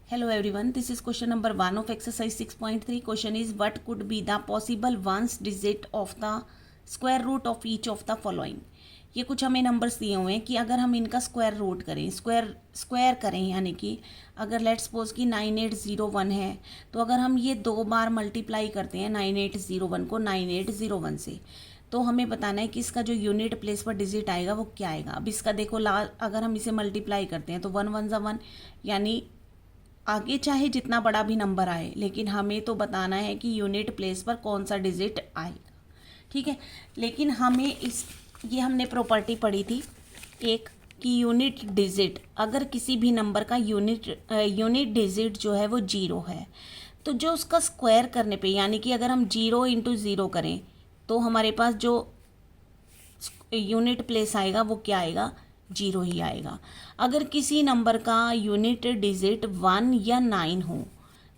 Hello everyone, this is question number 1 of exercise 6.3. Question is what could be the possible ones digit of the square root of each of the following. ये कुछ हमें numbers दिए हुए हैं कि अगर हम इनका स्क्वायर रूट करें, स्क्वायर करें, यानी कि अगर लेट्स सपोज कि 9801 है, तो अगर हम ये 2 बार मल्टीप्लाई करते हैं 9801 को 9801 से, तो हमें बताना है कि इसका जो यूनिट प्लेस पर डिजिट आएगा वो क्या आएगा. अब इसका देखो अगर हम इसे मल्टीप्लाई करते हैं तो 1 1 ज़ा 1, यानी आगे चाहे जितना बड़ा भी नंबर आए, लेकिन हमें तो बताना है कि यूनिट प्लेस पर कौन सा डिजिट आएगा. ठीक है, लेकिन हमें ये हमने प्रॉपर्टी पढ़ी थी एक कि यूनिट डिजिट, अगर किसी भी नंबर का यूनिट डिजिट जो है वो 0 है, तो जो उसका स्क्वायर करने पे, यानी कि अगर हम 0 इंटू 0 करें तो हमारे पास जो यूनिट प्लेस आएगा वो क्या आएगा, 0 ही आएगा. अगर किसी नंबर का यूनिट डिजिट 1 या 9 हो,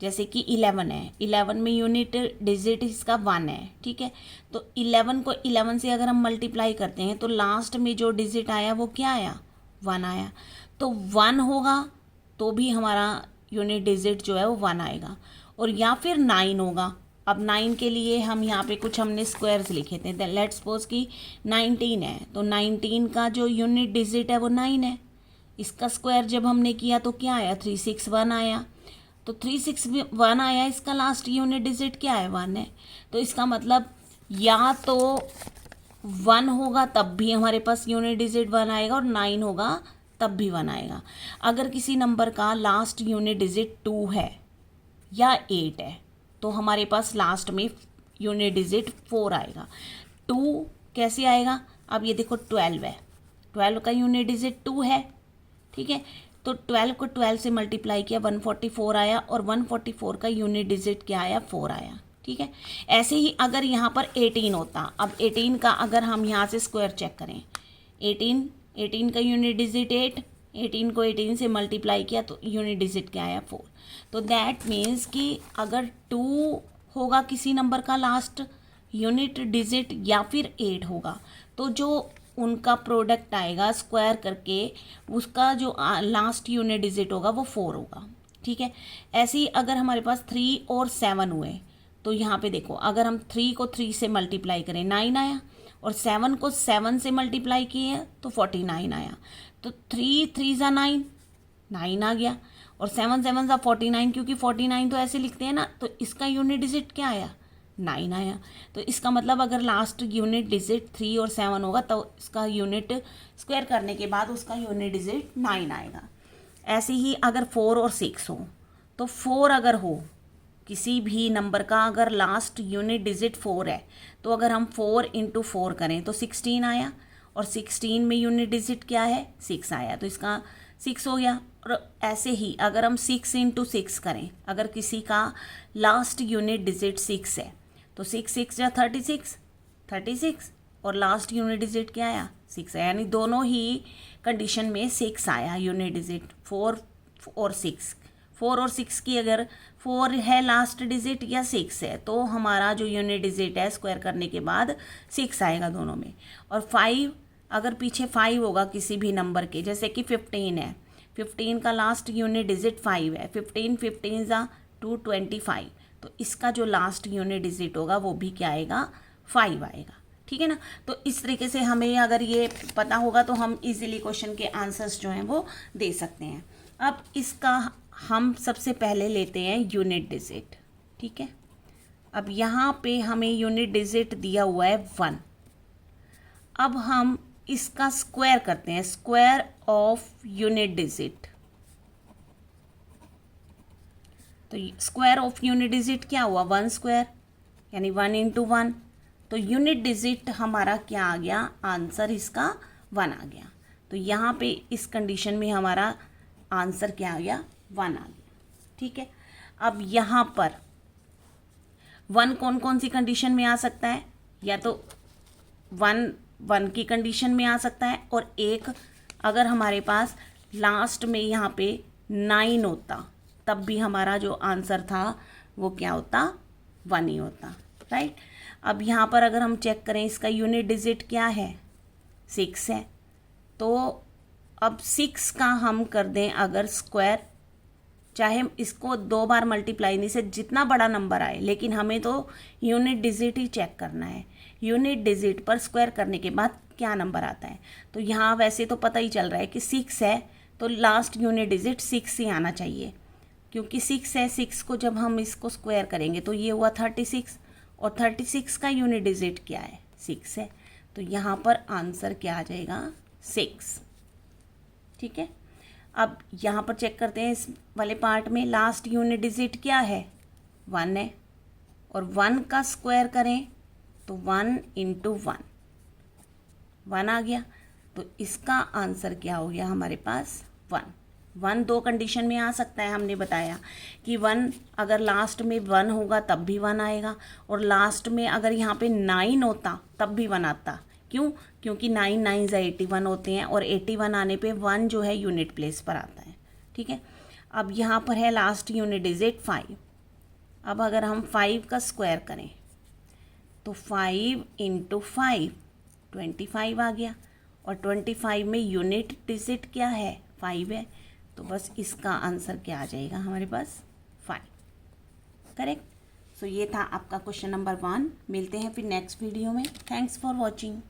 जैसे कि 11 है, 11 में यूनिट डिजिट इसका 1 है. ठीक है, तो 11 को 11 से अगर हम मल्टीप्लाई करते हैं तो लास्ट में जो डिजिट आया वो क्या आया, 1 आया. तो 1 होगा तो भी हमारा यूनिट डिजिट जो है वो 1 आएगा, और या फिर 9 होगा. अब 9 के लिए हम यहाँ पे कुछ हमने स्क्वायर्स लिखे थे. लेट्स सपोज कि 19 है, तो 19 का जो यूनिट डिजिट है वो 9 है. इसका स्क्वायर जब हमने किया तो क्या आया, 361 आया. तो 361 आया, इसका लास्ट यूनिट डिजिट क्या है, 1 है. तो इसका मतलब या तो 1 होगा तब भी हमारे पास यूनिट डिजिट 1 आएगा, और 9 होगा तब भी 1 आएगा. अगर किसी नंबर का लास्ट यूनिट डिजिट 2 है या 8 है, तो हमारे पास लास्ट में यूनिट डिजिट 4 आएगा. 2 कैसे आएगा, अब ये देखो 12 है, 12 का यूनिट डिजिट 2 है. ठीक है, तो 12 को 12 से मल्टीप्लाई किया 144 आया, और 144 का यूनिट डिजिट क्या आया, 4 आया. ठीक है, ऐसे ही अगर यहाँ पर 18 होता, अब 18 का अगर हम यहाँ से स्क्वायर चेक करें, 18 का यूनिट डिजिट 8, 18 को 18 से मल्टीप्लाई किया तो यूनिट डिजिट क्या आया, 4. तो दैट मीन्स कि अगर 2 होगा किसी नंबर का लास्ट यूनिट डिजिट या फिर 8 होगा, तो जो उनका प्रोडक्ट आएगा स्क्वायर करके, उसका जो लास्ट यूनिट डिजिट होगा वो 4 होगा. ठीक है, ऐसे ही अगर हमारे पास 3 और 7 हुए, तो यहाँ पे देखो अगर हम 3 को 3 से मल्टीप्लाई करें 9 आया, और 7 को 7 से मल्टीप्लाई किए तो 49 आया. तो 3 3 ज़ा 9, 9 आ गया, और 7 7 ज़ा 49, क्योंकि 49 तो ऐसे लिखते हैं ना, तो इसका यूनिट डिजिट क्या आया, 9 आया. तो इसका मतलब अगर लास्ट यूनिट डिजिट 3 और 7 होगा तो इसका यूनिट स्क्वायर करने के बाद उसका यूनिट डिजिट 9 आएगा. ऐसे ही अगर 4 और 6 हो, तो 4 अगर हो किसी भी नंबर का, अगर लास्ट यूनिट डिजिट 4 है, तो अगर हम 4 इंटू 4 करें तो 16 आया, और 16 में यूनिट डिजिट क्या है, 6 आया, तो इसका 6 हो गया. और ऐसे ही अगर हम 6 इंटू 6 करें, अगर किसी का लास्ट यूनिट डिजिट 6 है, तो 6 6 या 36, और लास्ट यूनिट डिजिट क्या आया, 6 आया, यानी दोनों ही कंडीशन में 6 आया यूनिट डिजिट, 4 और 6. 4 और 6 की अगर 4 है लास्ट डिजिट या 6 है, तो हमारा जो यूनिट डिजिट है स्क्वायर करने के बाद 6 आएगा दोनों में. और 5, अगर पीछे 5 होगा किसी भी नंबर के, जैसे कि 15 है, 15 का लास्ट यूनिट डिजिट 5 है, 15 15 ज़ा 225, तो इसका जो लास्ट यूनिट डिजिट होगा वो भी क्या आएगा, 5 आएगा. ठीक है ना. तो इस तरीके से हमें अगर ये पता होगा तो हम इजीली क्वेश्चन के आंसर्स जो हैं वो दे सकते हैं. अब इसका हम सबसे पहले लेते हैं यूनिट डिजिट. ठीक है, अब यहाँ पे हमें यूनिट डिजिट दिया हुआ है 1. अब हम इसका स्क्वायर करते हैं, स्क्वायर ऑफ यूनिट डिजिट. तो स्क्वायर ऑफ यूनिट डिजिट क्या हुआ, 1 स्क्वायर, यानी 1 इंटू 1. तो यूनिट डिजिट हमारा क्या आ गया, आंसर इसका 1 आ गया. तो यहाँ पे इस कंडीशन में हमारा आंसर क्या आ गया, 1 आ गया. ठीक है, अब यहाँ पर 1 कौन कौन सी कंडीशन में आ सकता है, या तो 1 की कंडीशन में आ सकता है, और एक अगर हमारे पास लास्ट में यहाँ पे 9 होता तब भी हमारा जो आंसर था वो क्या होता, 1 ही होता. राइट. अब यहाँ पर अगर हम चेक करें इसका यूनिट डिजिट क्या है, 6 है, तो अब 6 का हम कर दें अगर स्क्वायर, चाहे इसको 2 बार मल्टीप्लाई नहीं से जितना बड़ा नंबर आए, लेकिन हमें तो यूनिट डिजिट ही चेक करना है। यूनिट डिजिट पर स्क्वायर करने के बाद क्या नंबर आता है। तो यहाँ वैसे तो पता ही चल रहा है कि 6 है, तो लास्ट यूनिट डिजिट 6 ही आना चाहिए, क्योंकि 6 है। 6 को जब हम इसको स्क्वायर करेंगे तो ये हुआ 36, और 36 का यूनिट डिजिट क्या है, 6 है। तो यहाँ पर आंसर क्या आ जाएगा, 6। ठीक है, अब यहाँ पर चेक करते हैं इस वाले पार्ट में, लास्ट यूनिट डिजिट क्या है, 1 है, और 1 का स्क्वायर करें तो 1 × 1 आ गया। तो इसका आंसर क्या हो गया हमारे पास, 1 दो कंडीशन में आ सकता है, हमने बताया कि 1 अगर लास्ट में 1 होगा तब भी 1 आएगा, और लास्ट में अगर यहाँ पे 9 होता तब भी 1 आता। क्यों, क्योंकि 9 9 81 होते हैं, और 81 आने पे 1 जो है यूनिट प्लेस पर आता है। ठीक है, अब यहाँ पर है लास्ट यूनिट डिजिट 5। अब अगर हम 5 का स्क्वायर करें तो 5 × 5 25 आ गया, और 25 में यूनिट डिजिट क्या है, 5 है। तो बस इसका आंसर क्या आ जाएगा हमारे पास, 5। करेक्ट। सो ये था आपका क्वेश्चन नंबर 1। मिलते हैं फिर नेक्स्ट वीडियो में। Thanks for watching.